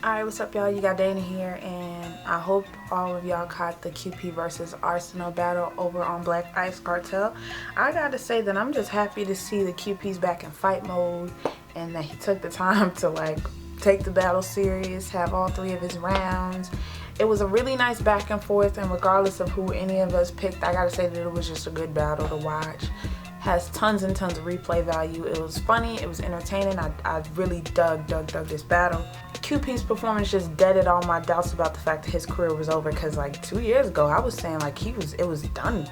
Alright, what's up y'all? You got Dana here, and I hope all of y'all caught the QP versus Arsonal battle over on Black Ice Cartel. I gotta say that I'm just happy to see the QP's back in fight mode and that he took the time to take the battle serious, have all three of his rounds. It was a really nice back and forth, and regardless of who any of us picked, I gotta say that it was just a good battle to watch. Has tons and tons of replay value. It was funny, it was entertaining. I really dug this battle. QP's performance just deaded all my doubts about the fact that his career was over, because 2 years ago I was saying it was done,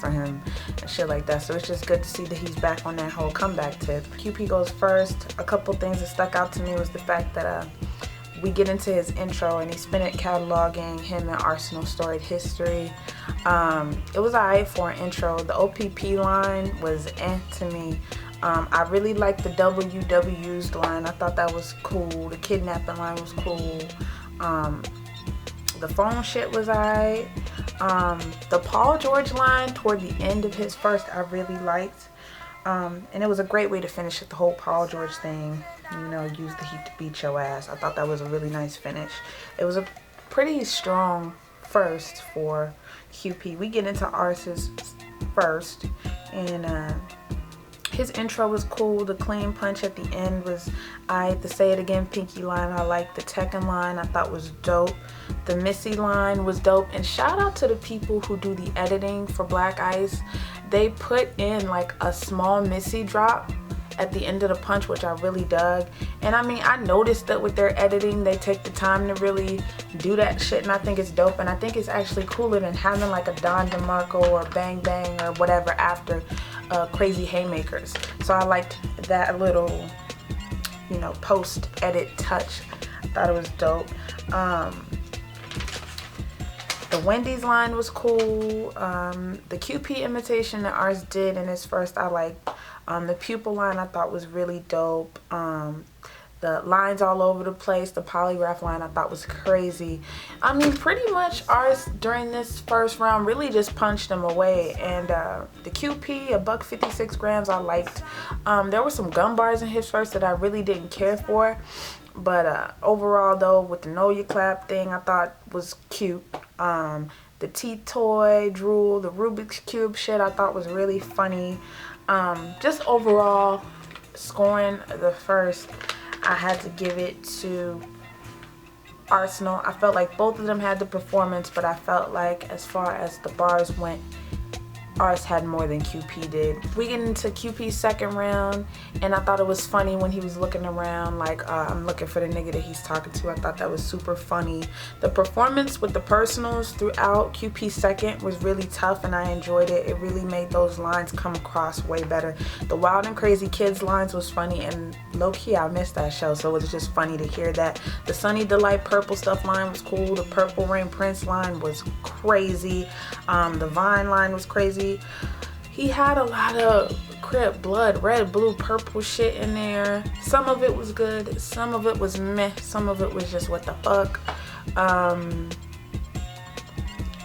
for him and shit like that. So it's just good to see that he's back on that whole comeback tip. QP goes first. A couple things that stuck out to me was the fact that we get into his intro and he's spinning cataloging him and Arsonal storied history. It was alright for an intro. The OPP line was to me. I really liked the WW's line. I thought that was cool. The kidnapping line was cool. The phone shit was alright. The Paul George line toward the end of his first I really liked. And it was a great way to finish it, the whole Paul George thing. Use the heat to beat your ass. I thought that was a really nice finish. It was a pretty strong first for QP. We get into Ars's first, and his intro was cool. The clean punch at the end was the say it again pinky line. I liked the Tekken line. I thought was dope. The Missy line was dope. And shout out to the people who do the editing for Black Ice. They put in a small Missy drop at the end of the punch, which I really dug. And I noticed that with their editing, they take the time to really do that shit, and I think it's dope. And I think it's actually cooler than having a Don DeMarco or Bang Bang or whatever after crazy haymakers. So I liked that little post edit touch. I thought it was dope. The Wendy's line was cool. The QP imitation that Ars did in his first I liked. The pupil line I thought was really dope. The lines all over the place. The polygraph line I thought was crazy. Pretty much Ars during this first round really just punched him away. And the QP, $156 grams, I liked. There were some gun bars in his first that I really didn't care for. But overall though, with the know you clap thing, I thought was cute. The teeth toy, drool, the Rubik's Cube shit I thought was really funny. Just overall scoring the first, I had to give it to Arsonal. I felt like both of them had the performance, but I felt like as far as the bars went, Ars had more than QP did. We get into QP's second round, and I thought it was funny when he was looking around I'm looking for the nigga that he's talking to. I thought that was super funny. The performance with the personals throughout QP's second was really tough, and I enjoyed it. It really made those lines come across way better. The Wild and Crazy Kids lines was funny, and low-key I missed that show, so it was just funny to hear that. The Sunny Delight Purple Stuff line was cool. The Purple Rain Prince line was crazy. The Vine line was crazy. He had a lot of Crip, blood, red, blue, purple shit in there. Some of it was good, some of it was meh, some of it was just what the fuck.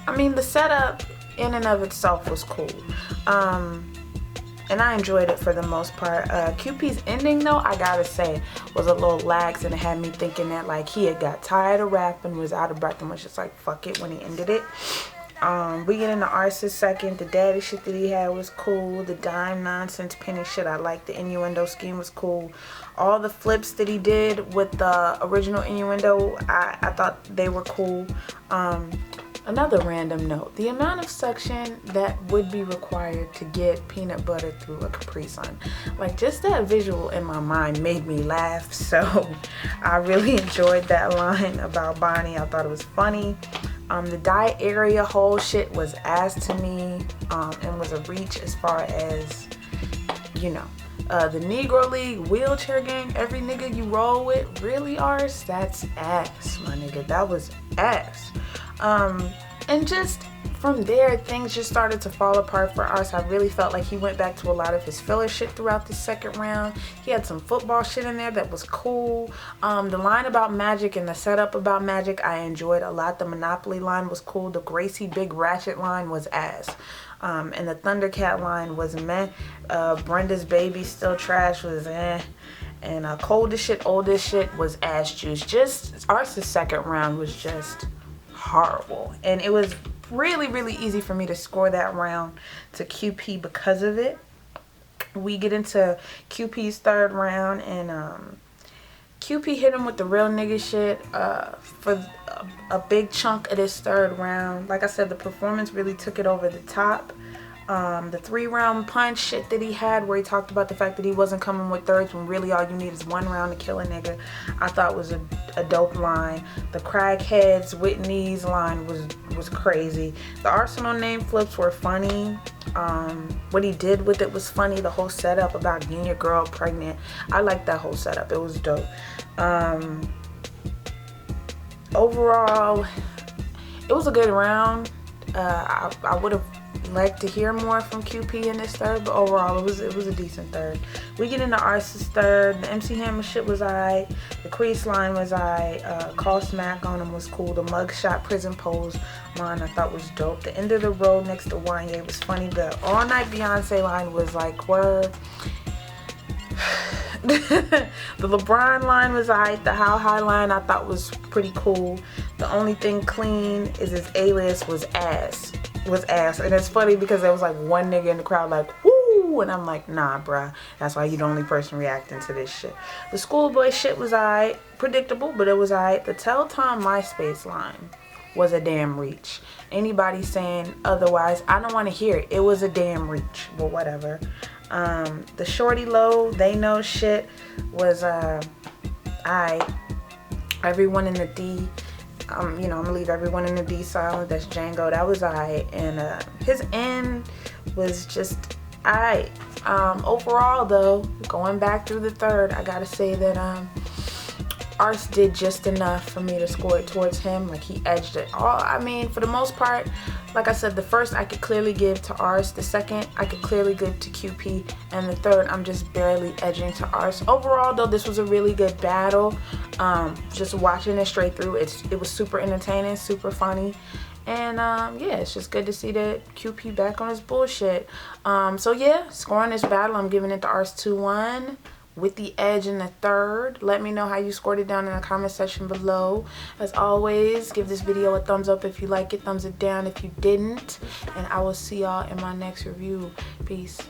The setup in and of itself was cool. And I enjoyed it for the most part. QP's ending though, I gotta say, was a little lax, and it had me thinking that he had got tired of rapping, was out of breath, and was just fuck it when he ended it. We get into Ars's second. The daddy shit that he had was cool. The dime nonsense penny shit I liked. The innuendo scheme was cool. All the flips that he did with the original innuendo, I thought they were cool. Another random note, the amount of suction that would be required to get peanut butter through a Capri Sun. Just that visual in my mind made me laugh, so I really enjoyed that line about Bonnie. I thought it was funny. The diet area whole shit was ass to me, and was a reach as far as, the Negro League wheelchair gang, every nigga you roll with, really, Ars? That's ass, my nigga. That was ass. And just from there, things just started to fall apart for Ars. I really felt like he went back to a lot of his filler shit throughout the second round. He had some football shit in there that was cool. The line about Magic and the setup about Magic, I enjoyed a lot. The Monopoly line was cool. The Gracie Big Ratchet line was ass. And the Thundercat line was meh. Brenda's Baby Still Trash was eh. And coldest shit, oldest shit was ass juice. Just Ars's second round was just horrible, and it was really, really easy for me to score that round to QP because of it. We get into QP's third round, and QP hit him with the real nigga shit for a big chunk of this third round. Like I said, the performance really took it over the top. The 3-round punch shit that he had, where he talked about the fact that he wasn't coming with thirds when really all you need is 1 round to kill a nigga, I thought was a dope line. The crackheads Whitney's line was crazy. The Arsonal name flips were funny. What he did with it was funny. The whole setup about getting your girl pregnant, I liked that whole setup. It was dope. Overall, it was a good round. I would have like to hear more from QP in this third, but overall it was a decent third. We get into Ars's third. The MC Hammer shit was alright. The crease line was alright. Call smack on him was cool. The mugshot prison pose line I thought was dope. The end of the road next to Wanye was funny. The all night Beyonce line was like word. The LeBron line was alright. The How High line I thought was pretty cool. The only thing clean is his alias was ass. And it's funny because there was like one nigga in the crowd like, woo, and I'm like, nah, bruh. That's why you the only person reacting to this shit. The schoolboy shit was alright. Predictable, but it was alright. The Tell Tom MySpace line was a damn reach. Anybody saying otherwise, I don't want to hear it. It was a damn reach, but whatever. The Shorty Low, They Know shit was alright. Everyone in the D, you know, I'm gonna leave everyone in the D silent. That's Django. That was alright. And his end was just alright. Overall though, going back through the third, I gotta say that Ars did just enough for me to score it towards him. Like, he edged it all. I mean, for the most part, like I said, the first I could clearly give to Ars. The second I could clearly give to QP. And the third I'm just barely edging to Ars. Overall though, this was a really good battle. Just watching it straight through, it was super entertaining, super funny. And yeah, it's just good to see that QP back on his bullshit. So yeah, scoring this battle, I'm giving it to Ars 2-1. With the edge in the third. Let me know how you scored it down in the comment section below. As always, give this video a thumbs up if you like it, thumbs it down if you didn't, and I will see y'all in my next review. Peace.